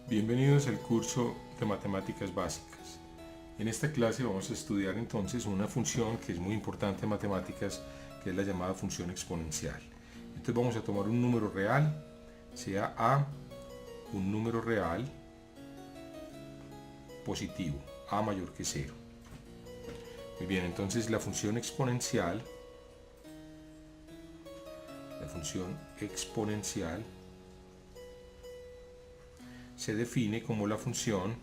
Bienvenidos al curso de matemáticas básicas. En esta clase vamos a estudiar entonces una función que es muy importante en matemáticas, que es la llamada función exponencial. Entonces vamos a tomar un número real, sea a un número real positivo, a mayor que 0. Muy bien, entonces la función exponencial se define como la función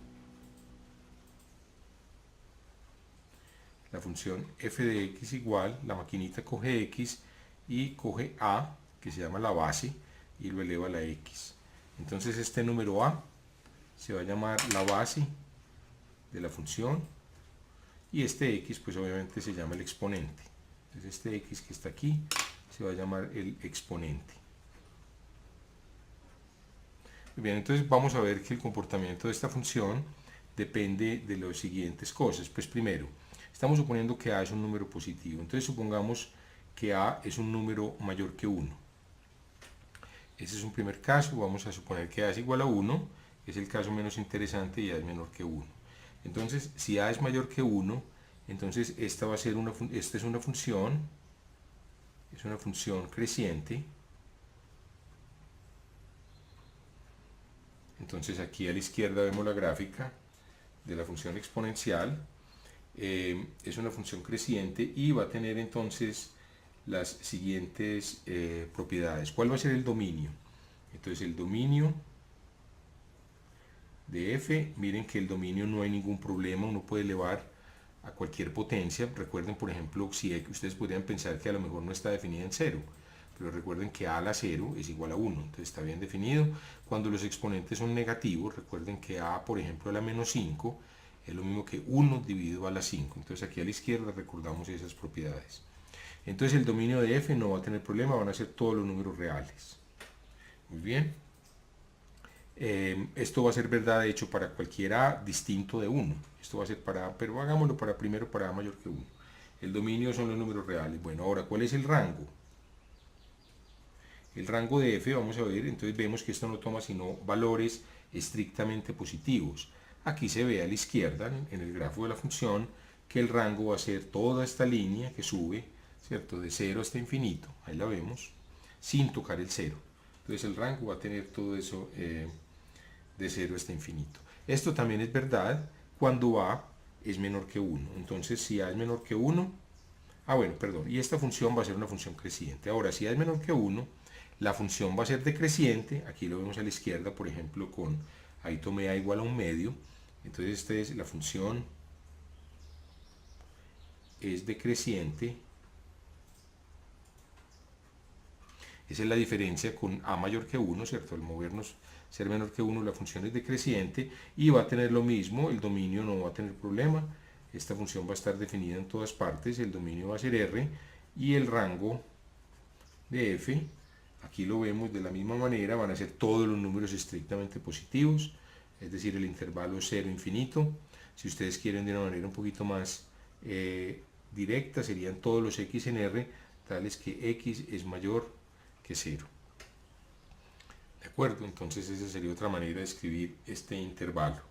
f de x igual, la maquinita coge x y coge a, que se llama la base, y lo eleva a la x. Entonces este número a se va a llamar la base de la función y este x pues obviamente se llama el exponente. Entonces este x que está aquí se va a llamar el exponente. Muy bien, entonces vamos a ver que el comportamiento de esta función depende de las siguientes cosas. Pues primero, estamos suponiendo que a es un número positivo, entonces supongamos que a es un número mayor que 1. Ese es un primer caso. Vamos a suponer que a es igual a 1, es el caso menos interesante, y a es menor que 1. Entonces, si a es mayor que 1, entonces esta es una función creciente. Entonces aquí a la izquierda vemos la gráfica de la función exponencial. Es una función creciente y va a tener entonces las siguientes propiedades. ¿Cuál va a ser el dominio? Entonces el dominio de f, miren que el dominio no hay ningún problema, uno puede elevar a cualquier potencia. Recuerden, por ejemplo, si ustedes podrían pensar que a lo mejor no está definida en 0, pero recuerden que a a la 0 es igual a 1, entonces está bien definido. Cuando los exponentes son negativos, recuerden que a, por ejemplo, a la menos 5 es lo mismo que 1 dividido a la 5. Entonces aquí a la izquierda recordamos esas propiedades. Entonces el dominio de f no va a tener problema, van a ser todos los números reales. Muy bien. Esto va a ser verdad de hecho para cualquier a distinto de 1. Esto va a ser para, pero hagámoslo primero para a mayor que 1. El dominio son los números reales. Bueno, ahora, ¿cuál es el rango? El rango de f, vamos a ver, entonces vemos que esto no toma sino valores estrictamente positivos. Aquí se ve a la izquierda, en el grafo de la función, que el rango va a ser toda esta línea que sube, ¿cierto? De 0 hasta infinito, ahí la vemos, sin tocar el 0. Entonces el rango va a tener todo eso de 0 hasta infinito. Esto también es verdad cuando a es menor que 1. Entonces si a es menor que 1, y esta función va a ser una función creciente. Ahora, si a es menor que 1, la función va a ser decreciente. Aquí lo vemos a la izquierda, por ejemplo, ahí tomé a igual a 1/2. Entonces la función es decreciente. Esa es la diferencia con a mayor que 1, ¿cierto? Al movernos, ser menor que 1, la función es decreciente y va a tener lo mismo, el dominio no va a tener problema. Esta función va a estar definida en todas partes, el dominio va a ser r y el rango de f, aquí lo vemos de la misma manera, van a ser todos los números estrictamente positivos, es decir, el intervalo 0 infinito. Si ustedes quieren de una manera un poquito más directa, serían todos los x en r, tales que x es mayor que 0. ¿De acuerdo? Entonces esa sería otra manera de escribir este intervalo.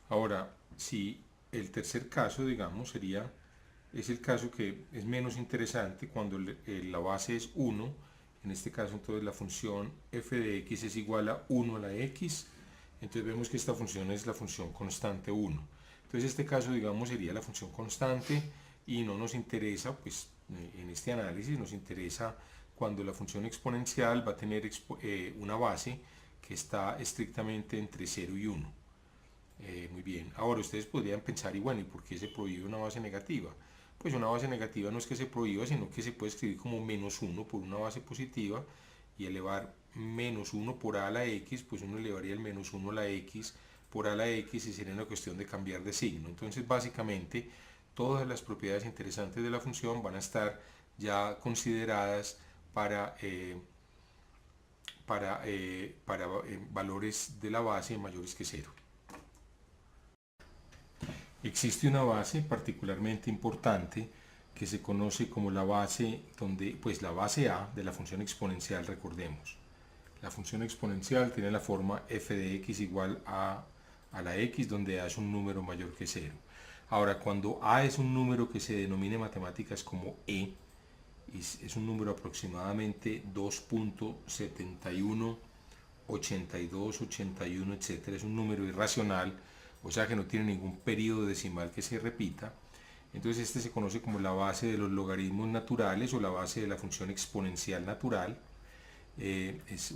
Ahora, si el tercer caso, digamos, es el caso que es menos interesante cuando la base es 1. En este caso, entonces, la función f de x es igual a 1 a la x. Entonces vemos que esta función es la función constante 1. Entonces este caso, digamos, sería la función constante y no nos interesa, pues en este análisis nos interesa cuando la función exponencial va a tener una base que está estrictamente entre 0 y 1. Muy bien, ahora ustedes podrían pensar, y bueno, ¿y por qué se prohíbe una base negativa? Pues una base negativa no es que se prohíba, sino que se puede escribir como menos 1 por una base positiva y elevar menos 1 por a la x, pues uno elevaría el menos 1 a la x por a la x y sería una cuestión de cambiar de signo. Entonces básicamente todas las propiedades interesantes de la función van a estar ya consideradas para valores de la base mayores que 0. Existe una base particularmente importante que se conoce como la base donde, pues la base a de la función exponencial, recordemos. La función exponencial tiene la forma f de x igual a la x, donde a es un número mayor que 0. Ahora, cuando a es un número que se denomina en matemáticas como e, es un número aproximadamente 2.71, 82, 81, etc. Es un número irracional, o sea que no tiene ningún periodo decimal que se repita. Entonces este se conoce como la base de los logaritmos naturales o la base de la función exponencial natural,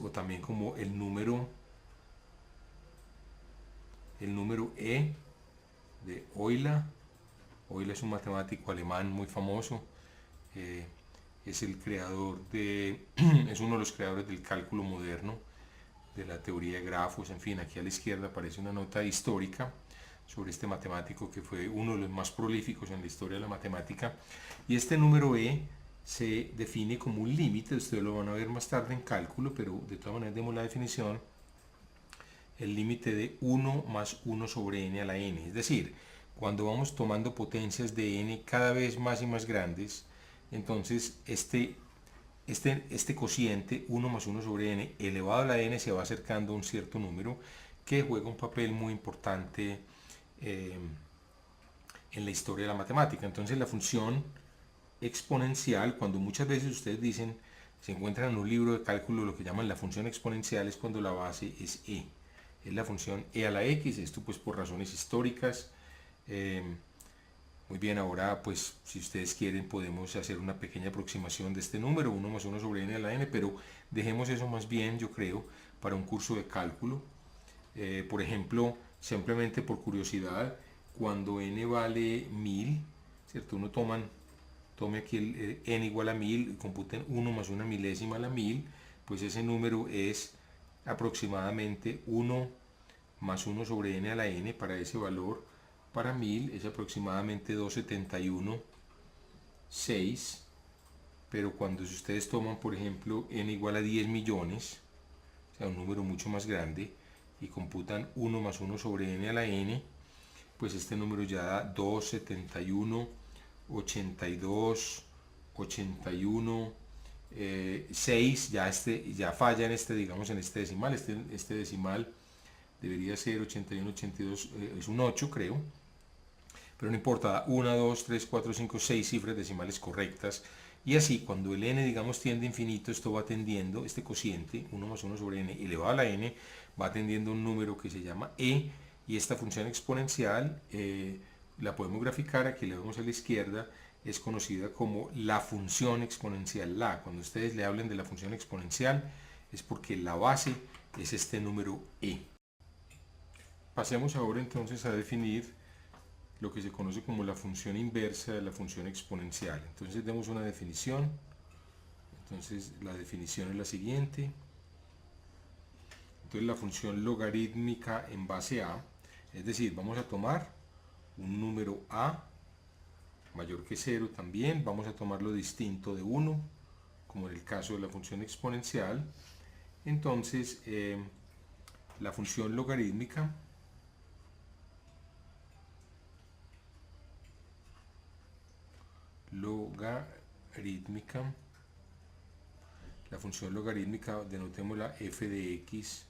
o también como el número e de Euler. Euler es un matemático alemán muy famoso, es el creador es uno de los creadores del cálculo moderno, de la teoría de grafos. En fin, aquí a la izquierda aparece una nota histórica sobre este matemático que fue uno de los más prolíficos en la historia de la matemática. Y este número e se define como un límite, ustedes lo van a ver más tarde en cálculo, pero de todas maneras demos la definición: el límite de 1 más 1 sobre n a la n. Es decir, cuando vamos tomando potencias de n cada vez más y más grandes, entonces este cociente 1 más 1 sobre n elevado a la n se va acercando a un cierto número que juega un papel muy importante en la historia de la matemática. Entonces la función exponencial, cuando muchas veces ustedes dicen, se encuentran en un libro de cálculo lo que llaman la función exponencial, es cuando la base es e, es la función e a la x, esto pues por razones históricas. Muy bien, ahora pues si ustedes quieren podemos hacer una pequeña aproximación de este número, 1 más 1 sobre n a la n, pero dejemos eso más bien, yo creo, para un curso de cálculo. Por ejemplo, simplemente por curiosidad, cuando n vale 1000, ¿cierto? Tome aquí el n igual a 1000, computen 1 más 1 milésima a la 1000, pues ese número es aproximadamente 1 más 1 sobre n a la n. Para ese valor, para 1000 es aproximadamente 271,6, pero cuando si ustedes toman, por ejemplo, n igual a 10 millones, o sea, un número mucho más grande, y computan 1 más 1 sobre n a la n, pues este número ya da 271, 82, 81, 6, ya falla en este, digamos, en este decimal. Este decimal debería ser 81, 82, es un 8, creo, pero no importa, 1, 2, 3, 4, 5, 6 cifras decimales correctas. Y así, cuando el n, digamos, tiende a infinito, esto va tendiendo, este cociente, 1 más 1 sobre n elevado a la n, va tendiendo a un número que se llama e, y esta función exponencial la podemos graficar, aquí la vemos a la izquierda, es conocida como la función exponencial la. Cuando ustedes le hablen de la función exponencial, es porque la base es este número e. Pasemos ahora entonces a definir lo que se conoce como la función inversa de la función exponencial. Entonces demos una definición. Entonces la definición es la siguiente. Entonces la función logarítmica en base a, es decir, vamos a tomar un número a mayor que 0 también, vamos a tomarlo distinto de 1, como en el caso de la función exponencial. Entonces la función logarítmica la función logarítmica, denotémosla f de x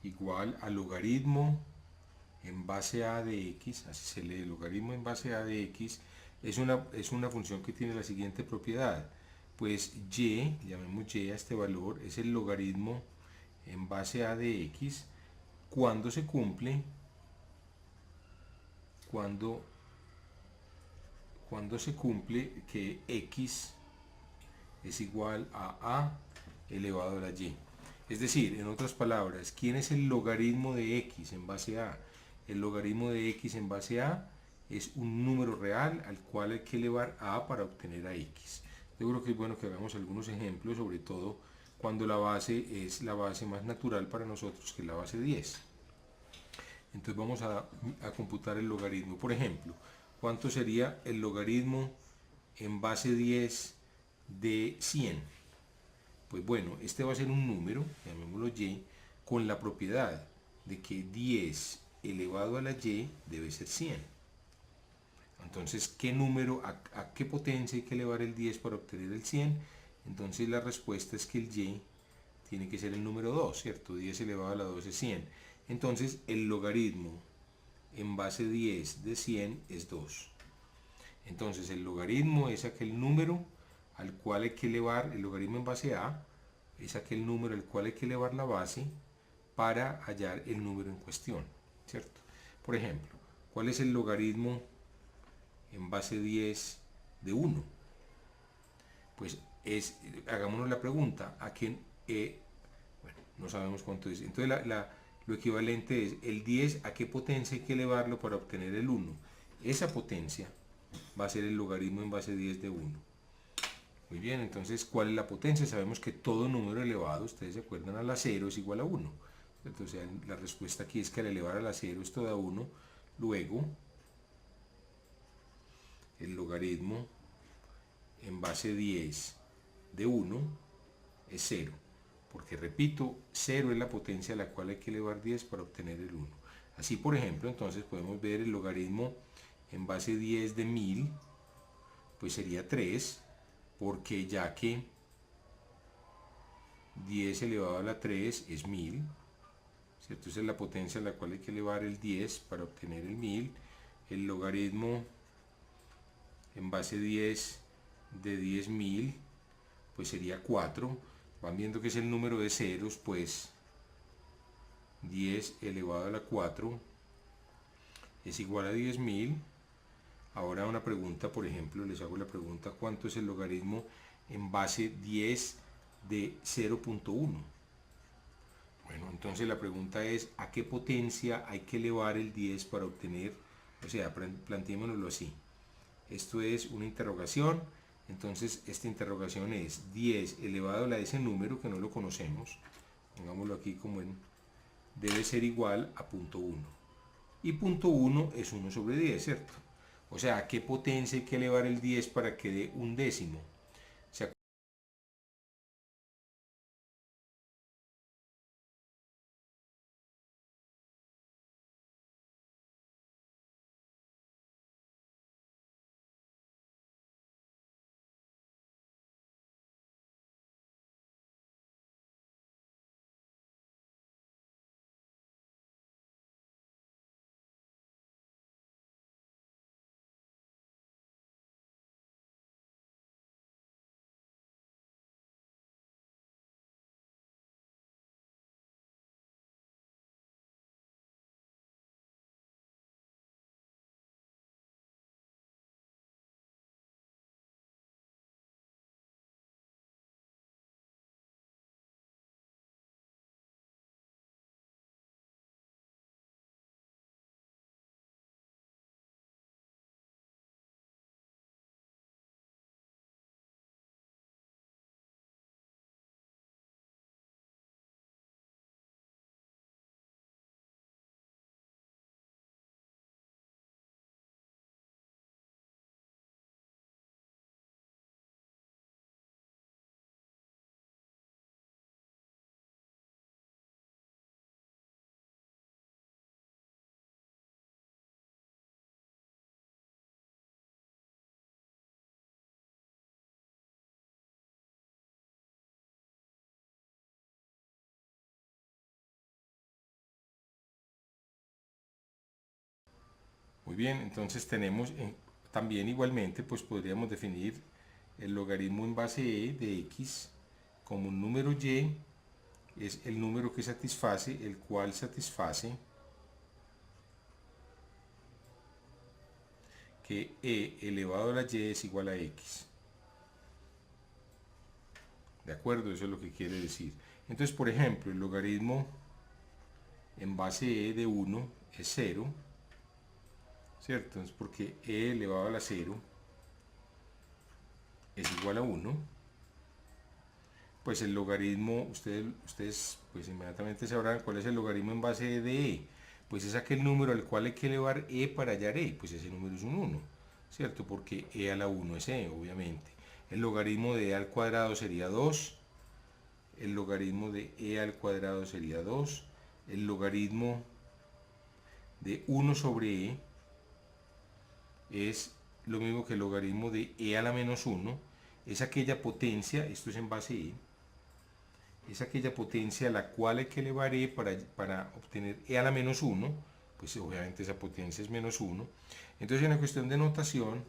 igual a logaritmo en base a de x, así se lee, logaritmo en base a de x, es una función que tiene la siguiente propiedad, pues y, llamemos y a este valor, es el logaritmo en base a de x cuando se cumple, cuando se cumple que x es igual a elevado a la y. Es decir, en otras palabras, ¿quién es el logaritmo de x en base a? El logaritmo de x en base a es un número real al cual hay que elevar a para obtener a x. Yo creo que es bueno que hagamos algunos ejemplos, sobre todo cuando la base es la base más natural para nosotros, que es la base 10. Entonces vamos a computar el logaritmo. Por ejemplo, ¿cuánto sería el logaritmo en base 10 de 100? Pues bueno, este va a ser un número, llamémoslo y, con la propiedad de que 10 elevado a la y debe ser 100. Entonces, ¿qué número, a qué potencia hay que elevar el 10 para obtener el 100? Entonces la respuesta es que el y tiene que ser el número 2, ¿cierto? 10 elevado a la 2 es 100. Entonces el logaritmo en base 10 de 100 es 2. Entonces el logaritmo es aquel número al cual hay que elevar, el logaritmo en base a es aquel número al cual hay que elevar la base para hallar el número en cuestión, ¿cierto? Por ejemplo, ¿cuál es el logaritmo en base 10 de 1? Pues hagámonos la pregunta, ¿a quién? Bueno, no sabemos cuánto es. Entonces lo equivalente es el 10, ¿a qué potencia hay que elevarlo para obtener el 1? Esa potencia va a ser el logaritmo en base 10 de 1. Muy bien, entonces, ¿cuál es la potencia? Sabemos que todo número elevado, ustedes se acuerdan, a la 0 es igual a 1. Entonces, la respuesta aquí es que al elevar a la 0 es toda 1. Luego, el logaritmo en base 10 de 1 es 0. Porque, repito, 0 es la potencia a la cual hay que elevar 10 para obtener el 1. Así, por ejemplo, entonces podemos ver el logaritmo en base 10 de 1000, pues sería 3, porque ya que 10 elevado a la 3 es 1000, ¿cierto? Esa es la potencia a la cual hay que elevar el 10 para obtener el 1000. El logaritmo en base 10 de 10.000, pues sería 4. Van viendo que es el número de ceros, pues 10 elevado a la 4 es igual a 10.000. Ahora una pregunta, por ejemplo, les hago la pregunta, ¿cuánto es el logaritmo en base 10 de 0.1? Bueno, entonces la pregunta es, ¿a qué potencia hay que elevar el 10 para obtener? O sea, planteémonoslo así. Esto es una interrogación, entonces esta interrogación es 10 elevado a la ese número que no lo conocemos, pongámoslo aquí como en, debe ser igual a 0.1. Y 0.1 es 1 sobre 10, ¿cierto? O sea, ¿a qué potencia hay que elevar el 10 para que dé un décimo? Muy bien, entonces tenemos también igualmente, pues podríamos definir el logaritmo en base e de x como un número y es el número que satisface, el cual satisface que e elevado a la y es igual a x. ¿De acuerdo? Eso es lo que quiere decir. Entonces, por ejemplo, el logaritmo en base e de 1 es 0, ¿cierto? Entonces, porque e elevado a la 0 es igual a 1, pues el logaritmo, ustedes pues inmediatamente sabrán cuál es el logaritmo en base de e. Pues es aquel número al cual hay que elevar e para hallar e, pues ese número es un 1, ¿cierto? Porque e a la 1 es e, obviamente. El logaritmo de e al cuadrado sería 2, el logaritmo de e al cuadrado sería 2, el logaritmo de 1 sobre e es lo mismo que el logaritmo de e a la menos 1, es aquella potencia, esto es en base e, es aquella potencia a la cual hay que elevar e para obtener e a la menos 1, pues obviamente esa potencia es menos 1. Entonces en la cuestión de notación,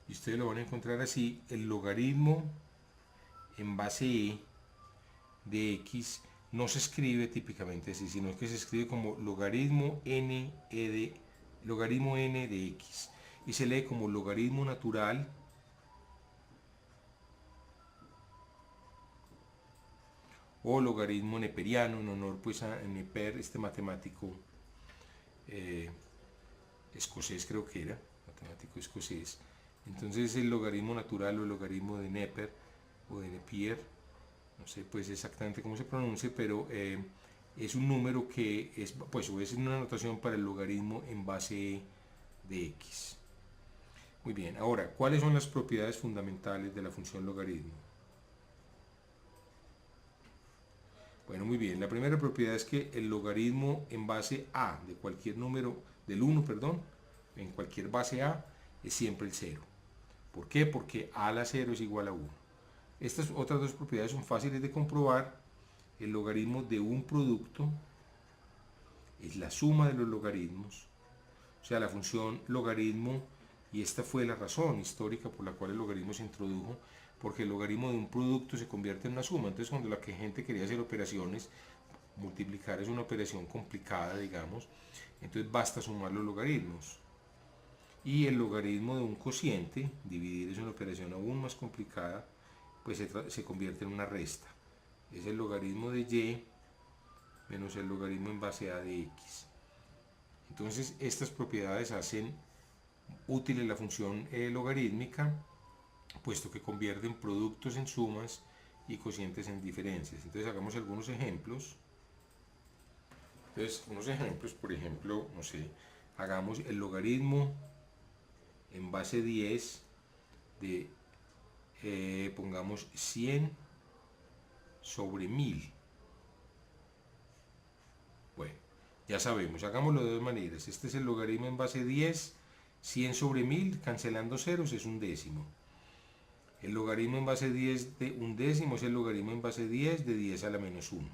y ustedes lo van a encontrar así, el logaritmo en base e de x no se escribe típicamente así, sino que se escribe como logaritmo n de x, y se lee como logaritmo natural o logaritmo neperiano, en honor pues a Neper, este matemático escocés, creo que era, matemático escocés. Entonces el logaritmo natural o el logaritmo de Neper o de Napier, no sé pues exactamente cómo se pronuncia, pero es un número que es, pues, es una notación para el logaritmo en base de x. Muy bien, ahora, ¿cuáles son las propiedades fundamentales de la función logaritmo? Bueno, muy bien, la primera propiedad es que el logaritmo en base a de cualquier número, del 1, perdón, en cualquier base a, es siempre el 0. ¿Por qué? Porque a a la 0 es igual a 1. Estas otras dos propiedades son fáciles de comprobar. El logaritmo de un producto es la suma de los logaritmos, o sea, la función logaritmo, y esta fue la razón histórica por la cual el logaritmo se introdujo, porque el logaritmo de un producto se convierte en una suma. Entonces cuando la gente quería hacer operaciones, multiplicar es una operación complicada, digamos, entonces basta sumar los logaritmos. Y el logaritmo de un cociente, dividir es una operación aún más complicada, pues se convierte en una resta. Es el logaritmo de y menos el logaritmo en base a de x. Entonces estas propiedades hacen útil la función logarítmica, puesto que convierten productos en sumas y cocientes en diferencias. Entonces hagamos algunos ejemplos. Entonces, unos ejemplos, por ejemplo, no sé, hagamos el logaritmo en base 10 de, pongamos 100 sobre 1000. Bueno, ya sabemos, hagámoslo de dos maneras. Este es el logaritmo en base 10, 100 sobre 1000, cancelando ceros, es un décimo. El logaritmo en base 10 de un décimo es el logaritmo en base 10 de 10 a la menos 1.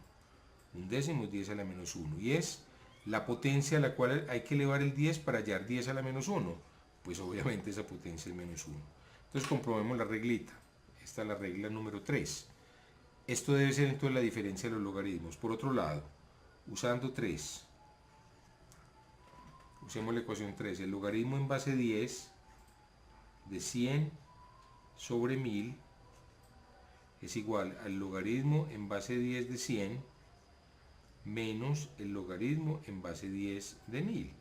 Un décimo es 10 a la menos 1. Y es la potencia a la cual hay que elevar el 10 para hallar 10 a la menos 1. Pues obviamente esa potencia es menos 1. Entonces comprobemos la reglita. Esta es la regla número 3. Esto debe ser entonces la diferencia de los logaritmos. Por otro lado, usando 3, usemos la ecuación 3. El logaritmo en base 10 de 100 sobre 1000 es igual al logaritmo en base 10 de 100 menos el logaritmo en base 10 de 1000.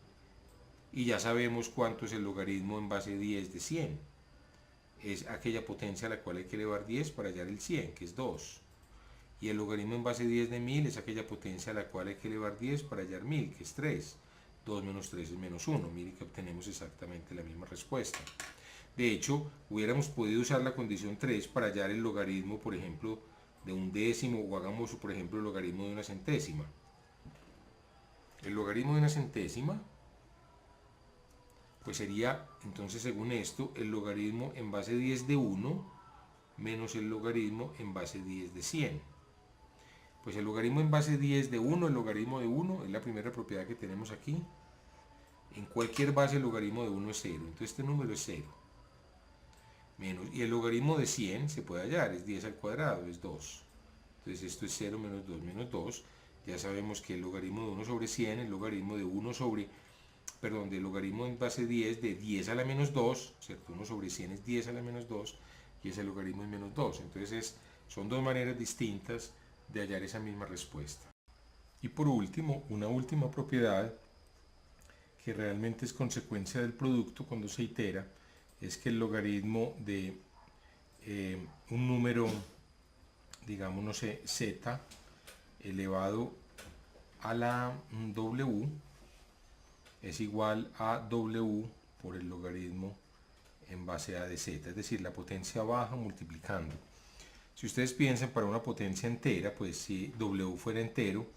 Y ya sabemos cuánto es el logaritmo en base 10 de 100. Es aquella potencia a la cual hay que elevar 10 para hallar el 100, que es 2. Y el logaritmo en base 10 de 1000 es aquella potencia a la cual hay que elevar 10 para hallar 1000, que es 3. 2 menos 3 es menos 1. Miren que obtenemos exactamente la misma respuesta. De hecho, hubiéramos podido usar la condición 3 para hallar el logaritmo, por ejemplo, de un décimo, o hagamos, por ejemplo, el logaritmo de una centésima. El logaritmo de una centésima, pues sería, entonces, según esto, el logaritmo en base 10 de 1 menos el logaritmo en base 10 de 100. Pues el logaritmo en base 10 de 1, el logaritmo de 1, es la primera propiedad que tenemos aquí. En cualquier base el logaritmo de 1 es 0, entonces este número es 0. Menos, y el logaritmo de 100 se puede hallar, es 10 al cuadrado, es 2. Entonces esto es 0 menos 2. Ya sabemos que el logaritmo de 1 sobre 100, el logaritmo de 1 sobre, perdón, del logaritmo en base 10 de 10 a la menos 2, ¿cierto? 1 sobre 100 es 10 a la menos 2 y ese logaritmo es menos 2. Entonces son dos maneras distintas de hallar esa misma respuesta. Y por último, una última propiedad que realmente es consecuencia del producto cuando se itera, es que el logaritmo de un número, digamos, no sé, z elevado a la w es igual a w por el logaritmo en base a de z, es decir, la potencia baja multiplicando. Si ustedes piensan para una potencia entera, pues si w fuera entero,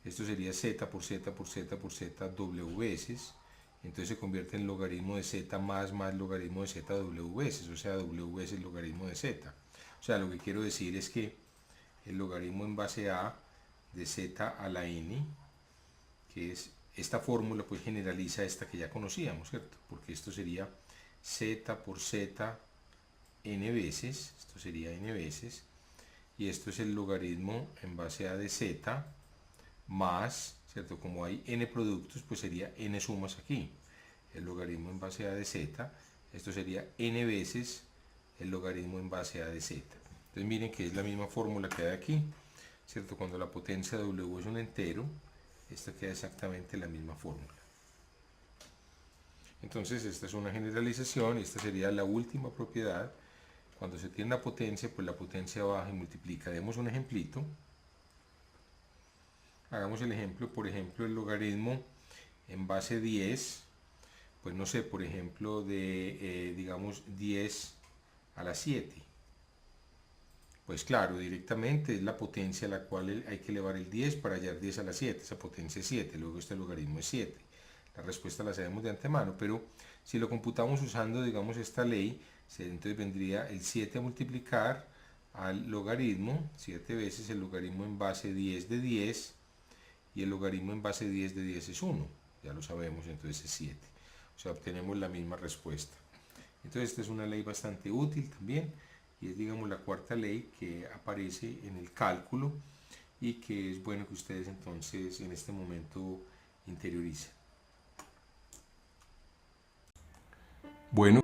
esto sería z por z por z por z w veces, entonces se convierte en logaritmo de z más logaritmo de z w veces, o sea, w es el logaritmo de z. O sea, lo que quiero decir es que el logaritmo en base a de z a la n, que es esta fórmula, pues generaliza esta que ya conocíamos, ¿cierto? Porque esto sería z por z n veces, esto sería n veces, y esto es el logaritmo en base a de z más, ¿cierto? Como hay n productos, pues sería n sumas aquí. El logaritmo en base a de z, esto sería n veces el logaritmo en base a de z. Entonces miren que es la misma fórmula que hay aquí, ¿cierto? Cuando la potencia w es un entero, esta queda exactamente la misma fórmula. Entonces esta es una generalización, esta sería la última propiedad. Cuando se tiene la potencia, pues la potencia baja y multiplica. Demos un ejemplito. Hagamos el ejemplo, por ejemplo, el logaritmo en base 10, pues no sé, por ejemplo, de, digamos, 10 a la 7. Pues claro, directamente es la potencia a la cual hay que elevar el 10 para hallar 10 a la 7. Esa potencia es 7, luego este logaritmo es 7. La respuesta la sabemos de antemano, pero si lo computamos usando, digamos, esta ley, entonces vendría el 7 a multiplicar al logaritmo, 7 veces el logaritmo en base 10 de 10, y el logaritmo en base 10 de 10 es 1, ya lo sabemos, entonces es 7. O sea, obtenemos la misma respuesta. Entonces esta es una ley bastante útil también, y es, digamos, la cuarta ley que aparece en el cálculo y que es bueno que ustedes entonces en este momento interioricen. Bueno,